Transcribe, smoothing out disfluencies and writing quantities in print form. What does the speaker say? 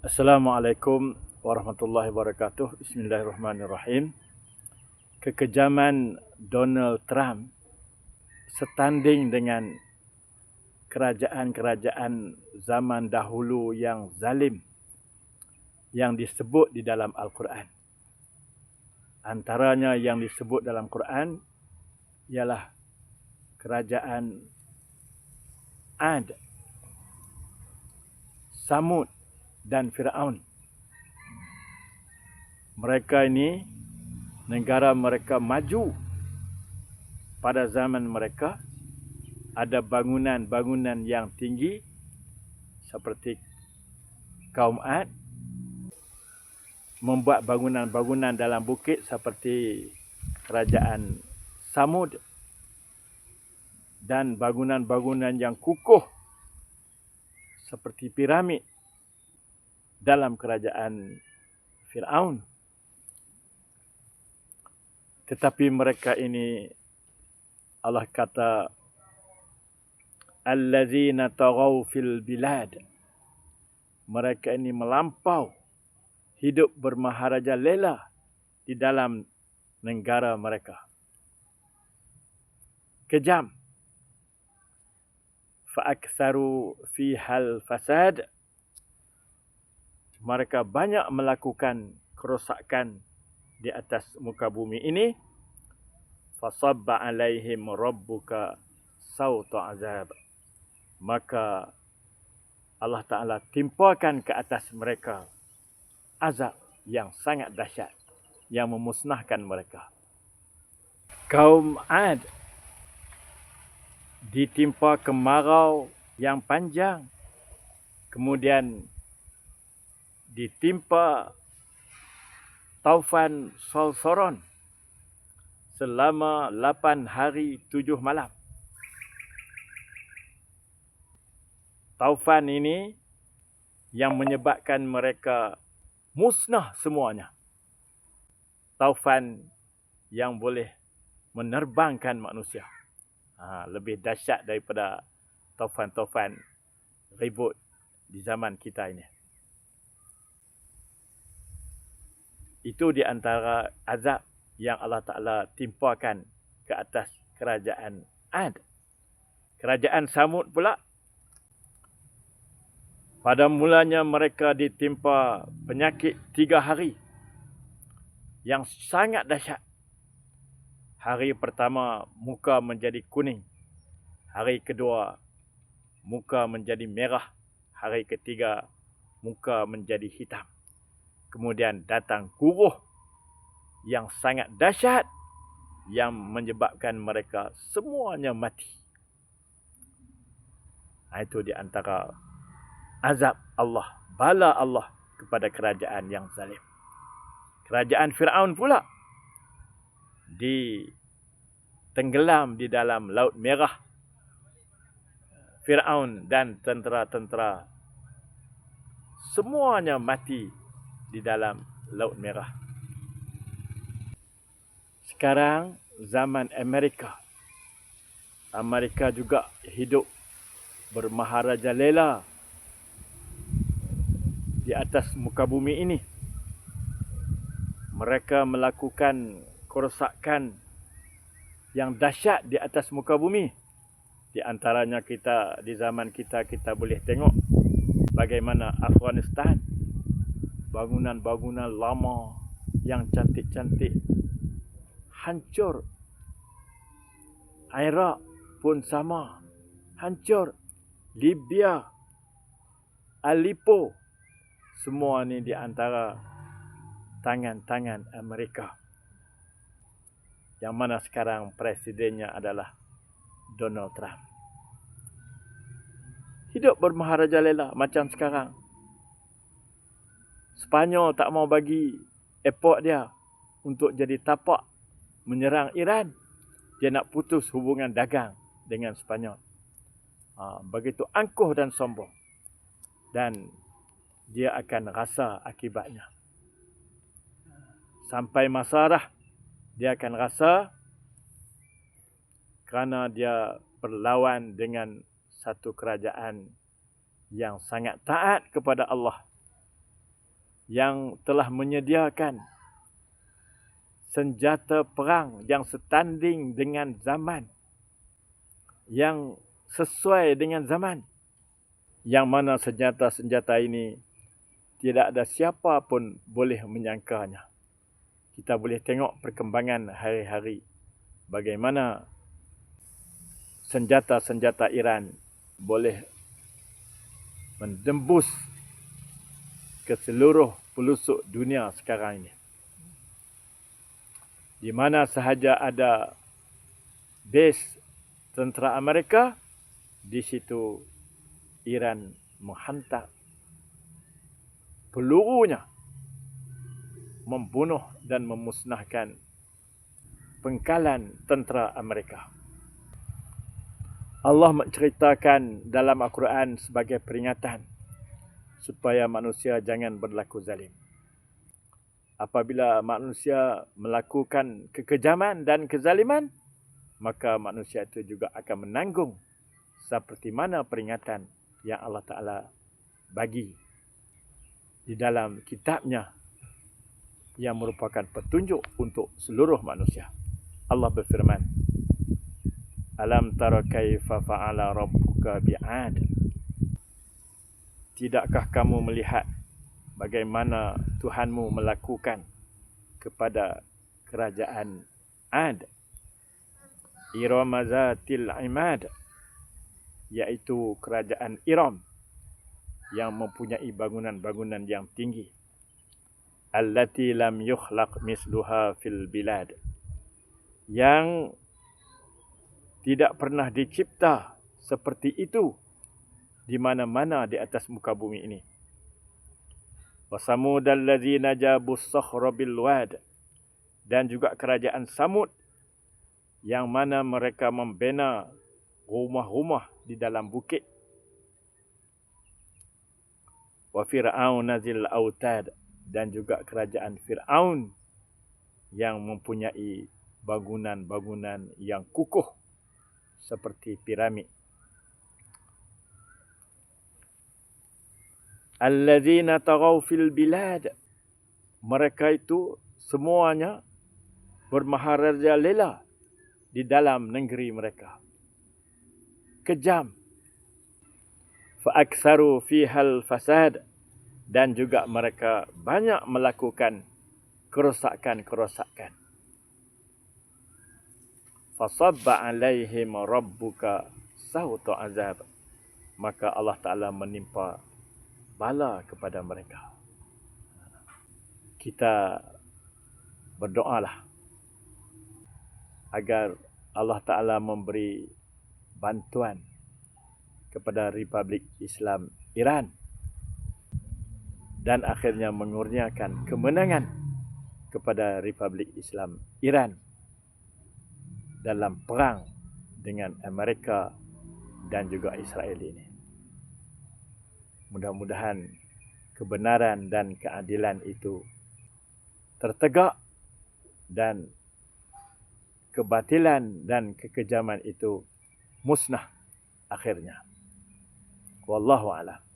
Assalamualaikum warahmatullahi wabarakatuh. Bismillahirrahmanirrahim. Kekejaman Donald Trump setanding dengan kerajaan-kerajaan zaman dahulu yang zalim yang disebut di dalam Al-Quran. Antaranya yang disebut dalam Quran ialah kerajaan Ad, Samud dan Firaun. Mereka ini, negara mereka maju pada zaman mereka. Ada bangunan-bangunan yang tinggi seperti kaum Ad, membuat bangunan-bangunan dalam bukit seperti kerajaan Samud, dan bangunan-bangunan yang kukuh seperti piramid dalam kerajaan Firaun. Tetapi mereka ini, Allah kata, allazina taghaw fil bilad. Mereka ini melampau, hidup bermaharaja lela di dalam negara mereka. Kejam. Fa'aktsaru fihal fasad. Mereka banyak melakukan kerosakan di atas muka bumi ini. Fasabba alaihim rabbuka sawta azab. Maka Allah Ta'ala timpakan ke atas mereka azab yang sangat dahsyat yang memusnahkan mereka. Kaum Ad ditimpa kemarau yang panjang, kemudian ditimpa taufan Salsaron selama 8 hari 7 malam. Taufan ini yang menyebabkan mereka musnah semuanya. Taufan yang boleh menerbangkan manusia. Lebih dahsyat daripada taufan-taufan ribut di zaman kita ini. Itu di antara azab yang Allah Ta'ala timpakan ke atas kerajaan Ad. Kerajaan Samud pula, pada mulanya mereka ditimpa penyakit 3 hari yang sangat dahsyat. Hari pertama muka menjadi kuning. Hari kedua muka menjadi merah. Hari ketiga muka menjadi hitam. Kemudian datang kuruh yang sangat dahsyat yang menyebabkan mereka semuanya mati. Itu di antara azab Allah, bala Allah kepada kerajaan yang zalim. Kerajaan Firaun pula tenggelam di dalam Laut Merah. Firaun dan tentera-tentera semuanya mati di dalam Laut Merah. Sekarang zaman Amerika. Amerika juga hidup bermaharaja lela di atas muka bumi ini. Mereka melakukan kerosakan yang dahsyat di atas muka bumi. Di antaranya di zaman kita boleh tengok bagaimana Afghanistan, bangunan-bangunan lama yang cantik-cantik hancur. Iraq pun sama, hancur. Libya, Aleppo, semua ni di antara tangan-tangan Amerika. Yang mana sekarang presidennya adalah Donald Trump. Hidup bermaharaja lela macam sekarang. Spanyol tak mau bagi airport dia untuk jadi tapak menyerang Iran. Dia nak putus hubungan dagang dengan Spanyol. Begitu angkuh dan sombong. Dan dia akan rasa akibatnya. Sampai masa dia akan rasa, kerana dia berlawan dengan satu kerajaan yang sangat taat kepada Allah. yang telah menyediakan senjata perang yang setanding dengan zaman, yang sesuai dengan zaman, yang mana senjata-senjata ini tidak ada siapa pun boleh menyangkanya. Kita boleh tengok perkembangan hari-hari bagaimana senjata-senjata Iran boleh mendembus ke seluruh pelosok dunia sekarang ini. Di mana sahaja ada base tentera Amerika, di situ Iran menghantar pelurunya, membunuh dan memusnahkan pengkalan tentera Amerika. Allah menceritakan dalam Al-Quran sebagai peringatan supaya manusia jangan berlaku zalim. Apabila manusia melakukan kekejaman dan kezaliman, maka manusia itu juga akan menanggung seperti mana peringatan yang Allah Ta'ala bagi di dalam kitabnya yang merupakan petunjuk untuk seluruh manusia. Allah berfirman, Alam tara kaifa fa'ala rabbuka bi'ad. Tidakkah kamu melihat bagaimana Tuhanmu melakukan kepada kerajaan Ad, Iram zatil imad, iaitu kerajaan Iram yang mempunyai bangunan-bangunan yang tinggi, allati lam yukhlaq misluha fil bilad, yang tidak pernah dicipta seperti itu di mana-mana di atas muka bumi ini. Wa samudal ladzina jabus sakhra bil wad, dan juga kerajaan Samud yang mana mereka membina rumah-rumah di dalam bukit. Wa fir'aun nazil autad, dan juga kerajaan Fir'aun yang mempunyai bangunan-bangunan yang kukuh seperti piramid. Alladzina taghaw fil bilad, mereka itu semuanya bermaharajalela di dalam negeri mereka. Kejam. Fa aktsaru fihal fasad, dan juga mereka banyak melakukan kerosakan-kerosakan. Fasabba alaihim rabbuka sawta azab, maka Allah Ta'ala menimpa bala kepada mereka. Kita berdoalah agar Allah Ta'ala memberi bantuan kepada Republik Islam Iran dan akhirnya mengurniakan kemenangan kepada Republik Islam Iran dalam perang dengan Amerika dan juga Israel ini. Mudah-mudahan kebenaran dan keadilan itu tertegak dan kebatilan dan kekejaman itu musnah akhirnya. Wallahu a'lam.